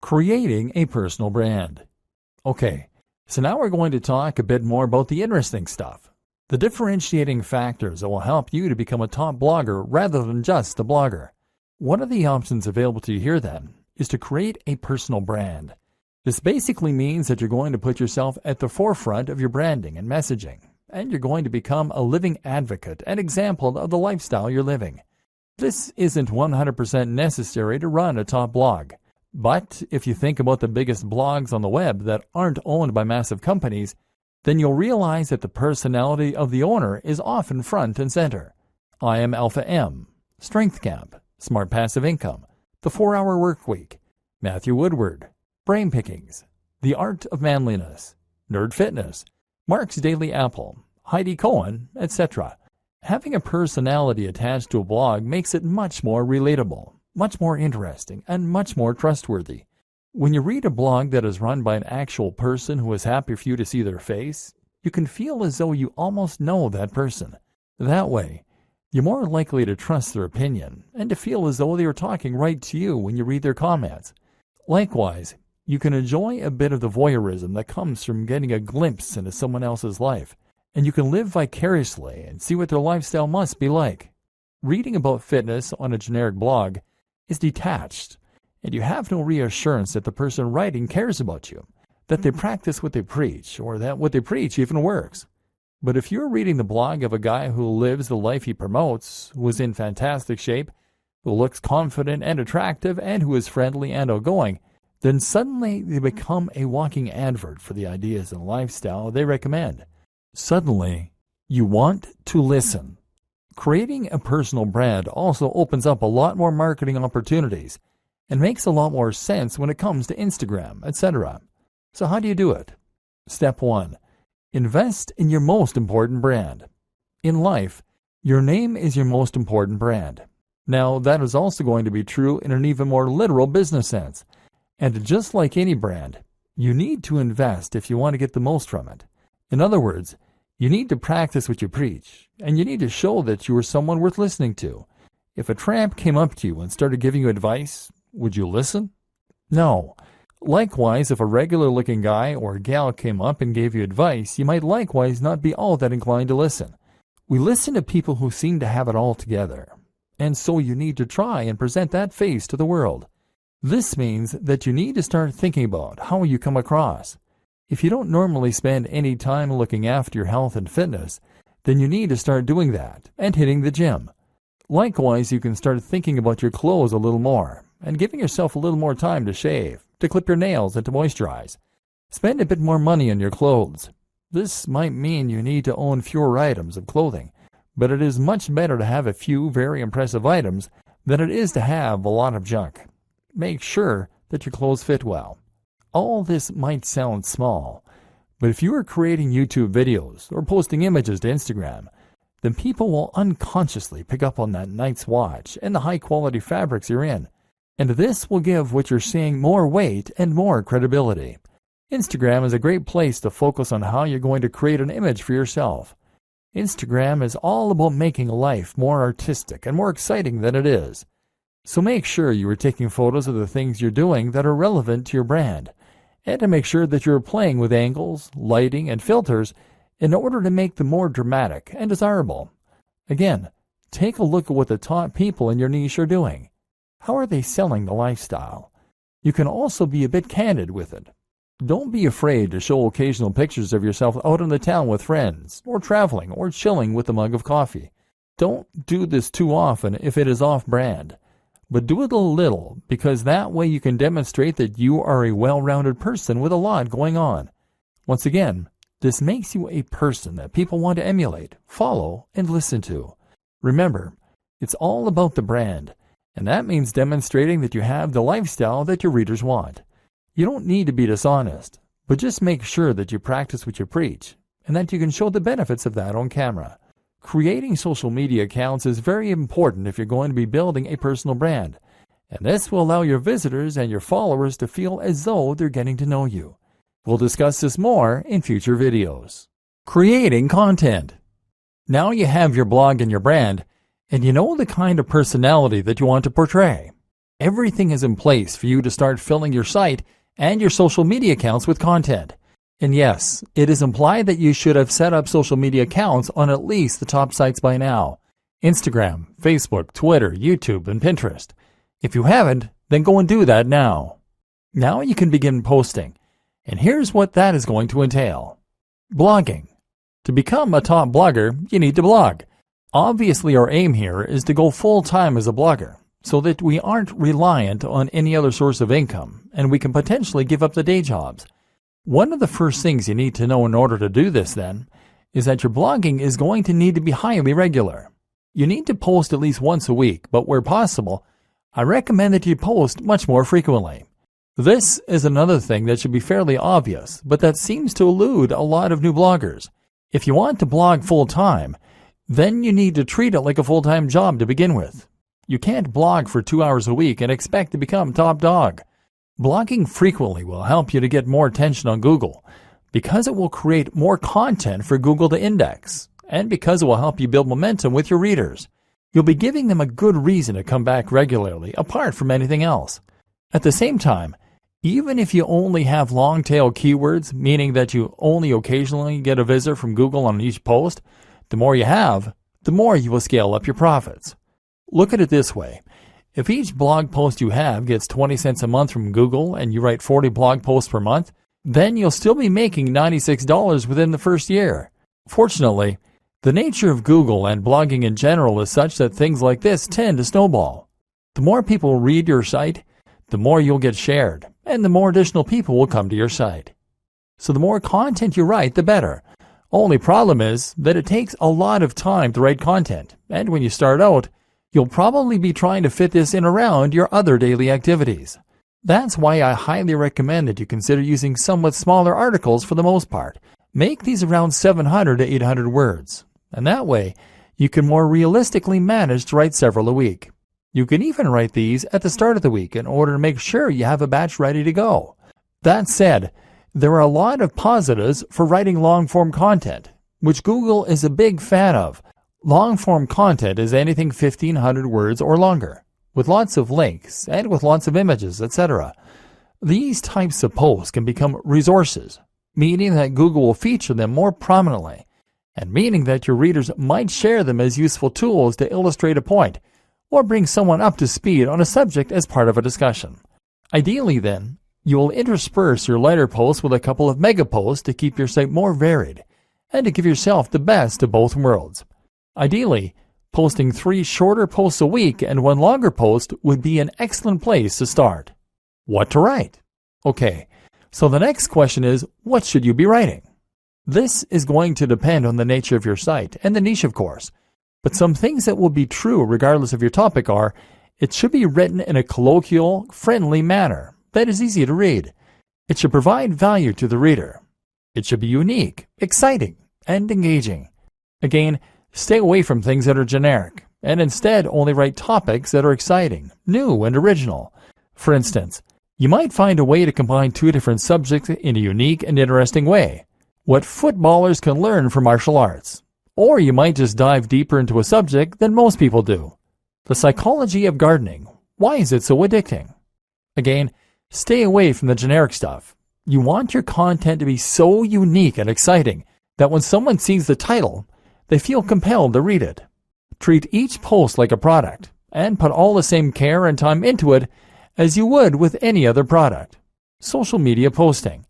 Creating a personal brand. Okay, so now we're going to talk a bit more about the interesting stuff, the differentiating factors that will help you to become a top blogger rather than just a blogger. One of the options available to you here then is to create a personal brand. This basically means that you're going to put yourself at the forefront of your branding and messaging, and you're going to become a living advocate and example of the lifestyle you're living. This isn't 100% necessary to run a top blog. But if you think about the biggest blogs on the web that aren't owned by massive companies, then you'll realize that the personality of the owner is often front and center. I Am Alpha M, Strength Camp, Smart Passive Income, The 4-Hour Workweek, Matthew Woodward, Brain Pickings, The Art of Manliness, Nerd Fitness, Mark's Daily Apple, Heidi Cohen, etc. Having a personality attached to a blog makes it much more relatable, much more interesting, and much more trustworthy. When you read a blog that is run by an actual person who is happy for you to see their face, you can feel as though you almost know that person. That way, you're more likely to trust their opinion and to feel as though they are talking right to you when you read their comments. Likewise, you can enjoy a bit of the voyeurism that comes from getting a glimpse into someone else's life, and you can live vicariously and see what their lifestyle must be like. Reading about fitness on a generic blog is detached, and you have no reassurance that the person writing cares about you, that they practice what they preach, or that what they preach even works. But if you're reading the blog of a guy who lives the life he promotes, who is in fantastic shape, who looks confident and attractive, and who is friendly and outgoing, then suddenly they become a walking advert for the ideas and lifestyle they recommend. Suddenly, you want to listen. Creating a personal brand also opens up a lot more marketing opportunities and makes a lot more sense when it comes to Instagram, etc. So how do you do it? Step 1. Invest in your most important brand. In life, your name is your most important brand. Now, that is also going to be true in an even more literal business sense. And just like any brand, you need to invest if you want to get the most from it. In other words, you need to practice what you preach, and you need to show that you are someone worth listening to. If a tramp came up to you and started giving you advice, would you listen? No. Likewise, if a regular-looking guy or gal came up and gave you advice, you might likewise not be all that inclined to listen. We listen to people who seem to have it all together, and so you need to try and present that face to the world. This means that you need to start thinking about how you come across. If you don't normally spend any time looking after your health and fitness, then you need to start doing that and hitting the gym. Likewise, you can start thinking about your clothes a little more and giving yourself a little more time to shave, to clip your nails, and to moisturize. Spend a bit more money on your clothes. This might mean you need to own fewer items of clothing, but it is much better to have a few very impressive items than it is to have a lot of junk. Make sure that your clothes fit well. All this might sound small, but if you are creating YouTube videos or posting images to Instagram, then people will unconsciously pick up on that night's watch and the high-quality fabrics you're in, and this will give what you're saying more weight and more credibility. Instagram is a great place to focus on how you're going to create an image for yourself. Instagram is all about making life more artistic and more exciting than it is. So make sure you are taking photos of the things you're doing that are relevant to your brand, and to make sure that you're playing with angles, lighting, and filters in order to make them more dramatic and desirable. Again, take a look at what the top people in your niche are doing. How are they selling the lifestyle? You can also be a bit candid with it. Don't be afraid to show occasional pictures of yourself out in the town with friends, or traveling, or chilling with a mug of coffee. Don't do this too often if it is off-brand. But do it a little, because that way you can demonstrate that you are a well-rounded person with a lot going on. Once again, this makes you a person that people want to emulate, follow, and listen to. Remember, it's all about the brand, and that means demonstrating that you have the lifestyle that your readers want. You don't need to be dishonest, but just make sure that you practice what you preach, and that you can show the benefits of that on camera. Creating social media accounts is very important if you're going to be building a personal brand, and this will allow your visitors and your followers to feel as though they're getting to know you. We'll discuss this more in future videos. Creating content. Now you have your blog and your brand, and you know the kind of personality that you want to portray. Everything is in place for you to start filling your site and your social media accounts with content. And yes, it is implied that you should have set up social media accounts on at least the top sites by now: Instagram, Facebook, Twitter, YouTube, and Pinterest. If you haven't, then go and do that now. Now you can begin posting, and here's what that is going to entail. Blogging. To become a top blogger, you need to blog. Obviously, our aim here is to go full-time as a blogger, so that we aren't reliant on any other source of income, and we can potentially give up the day jobs. One of the first things you need to know in order to do this, then, is that your blogging is going to need to be highly regular. You need to post at least once a week, but where possible, I recommend that you post much more frequently. This is another thing that should be fairly obvious, but that seems to elude a lot of new bloggers. If you want to blog full-time, then you need to treat it like a full-time job to begin with. You can't blog for 2 hours a week and expect to become top dog. Blogging frequently will help you to get more attention on Google, because it will create more content for Google to index, and because it will help you build momentum with your readers. You'll be giving them a good reason to come back regularly, apart from anything else. At the same time, even if you only have long-tail keywords, meaning that you only occasionally get a visitor from Google on each post, the more you have, the more you will scale up your profits. Look at it this way. If each blog post you have gets 20 cents a month from Google and you write 40 blog posts per month, then you'll still be making $96 within the first year. Fortunately, the nature of Google and blogging in general is such that things like this tend to snowball. The more people read your site, the more you'll get shared, and the more additional people will come to your site. So the more content you write, the better. Only problem is that it takes a lot of time to write content, and when you start out, you'll probably be trying to fit this in around your other daily activities. That's why I highly recommend that you consider using somewhat smaller articles for the most part. Make these around 700 to 800 words, and that way you can more realistically manage to write several a week. You can even write these at the start of the week in order to make sure you have a batch ready to go. That said, there are a lot of positives for writing long-form content, which Google is a big fan of. Long-form content is anything 1,500 words or longer, with lots of links and with lots of images, etc. These types of posts can become resources, meaning that Google will feature them more prominently, and meaning that your readers might share them as useful tools to illustrate a point, or bring someone up to speed on a subject as part of a discussion. Ideally, then, you will intersperse your lighter posts with a couple of mega posts to keep your site more varied, and to give yourself the best of both worlds. Ideally, posting 3 shorter posts a week and 1 longer post would be an excellent place to start. What to write? Okay, so the next question is, what should you be writing? This is going to depend on the nature of your site and the niche, of course. But some things that will be true regardless of your topic are, it should be written in a colloquial, friendly manner that is easy to read. It should provide value to the reader. It should be unique, exciting, and engaging. Again, stay away from things that are generic, and instead only write topics that are exciting, new, and original. For instance, you might find a way to combine 2 different subjects in a unique and interesting way. What footballers can learn from martial arts. Or you might just dive deeper into a subject than most people do. The psychology of gardening. Why is it so addicting? Again, stay away from the generic stuff. You want your content to be so unique and exciting that when someone sees the title, they feel compelled to read it. Treat each post like a product, and put all the same care and time into it as you would with any other product. Social media posting.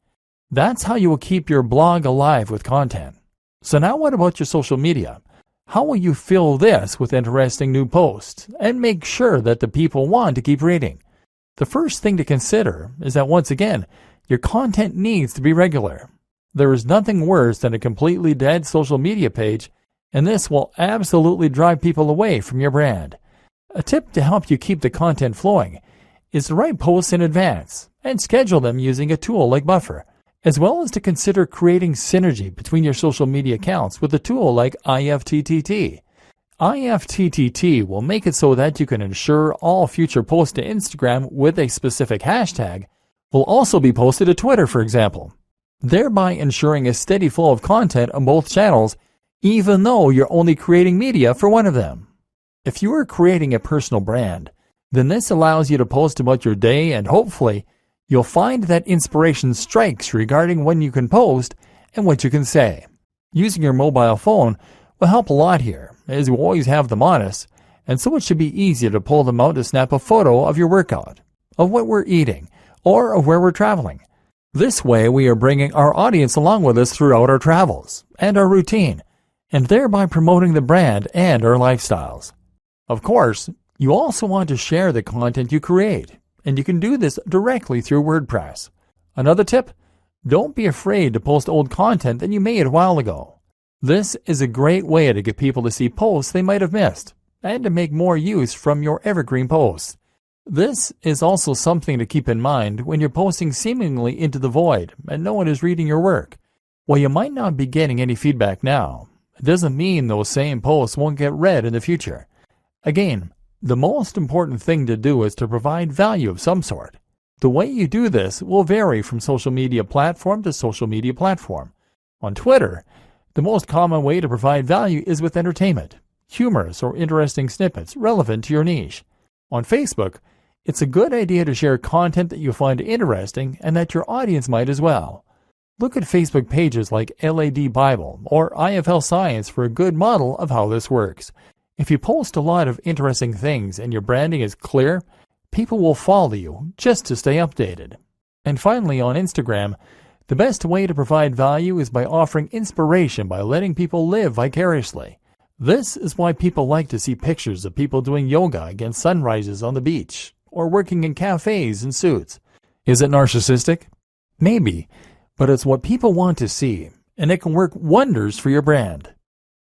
That's how you will keep your blog alive with content. So now what about your social media? How will you fill this with interesting new posts and make sure that the people want to keep reading? The first thing to consider is that once again, your content needs to be regular. There is nothing worse than a completely dead social media page, and this will absolutely drive people away from your brand. A tip to help you keep the content flowing is to write posts in advance and schedule them using a tool like Buffer, as well as to consider creating synergy between your social media accounts with a tool like IFTTT. IFTTT will make it so that you can ensure all future posts to Instagram with a specific hashtag will also be posted to Twitter, for example, thereby ensuring a steady flow of content on both channels, even though you're only creating media for one of them. If you are creating a personal brand, Then this allows you to post about your day, and hopefully you'll find that inspiration strikes regarding when you can post and what you can say. Using your mobile phone will help a lot here, as you always have them on us, and so it should be easier to pull them out to snap a photo of your workout, of what we're eating, or of where we're traveling. This way we are bringing our audience along with us throughout our travels and our routine, and thereby promoting the brand and our lifestyles. Of course, you also want to share the content you create, and you can do this directly through WordPress. Another tip: don't be afraid to post old content that you made a while ago. This is a great way to get people to see posts they might have missed, and to make more use from your evergreen posts. This is also something to keep in mind when you're posting seemingly into the void and no one is reading your work. While you might not be getting any feedback now, it doesn't mean those same posts won't get read in the future. Again, the most important thing to do is to provide value of some sort. The way you do this will vary from social media platform to social media platform. On Twitter, the most common way to provide value is with entertainment, humorous or interesting snippets relevant to your niche. On Facebook, it's a good idea to share content that you find interesting and that your audience might as well. Look at Facebook pages like LAD Bible or IFL Science for a good model of how this works. If you post a lot of interesting things and your branding is clear, people will follow you just to stay updated. And finally, on Instagram, the best way to provide value is by offering inspiration by letting people live vicariously. This is why people like to see pictures of people doing yoga against sunrises on the beach, or working in cafes in suits. Is it narcissistic? Maybe, but it's what people want to see, and it can work wonders for your brand.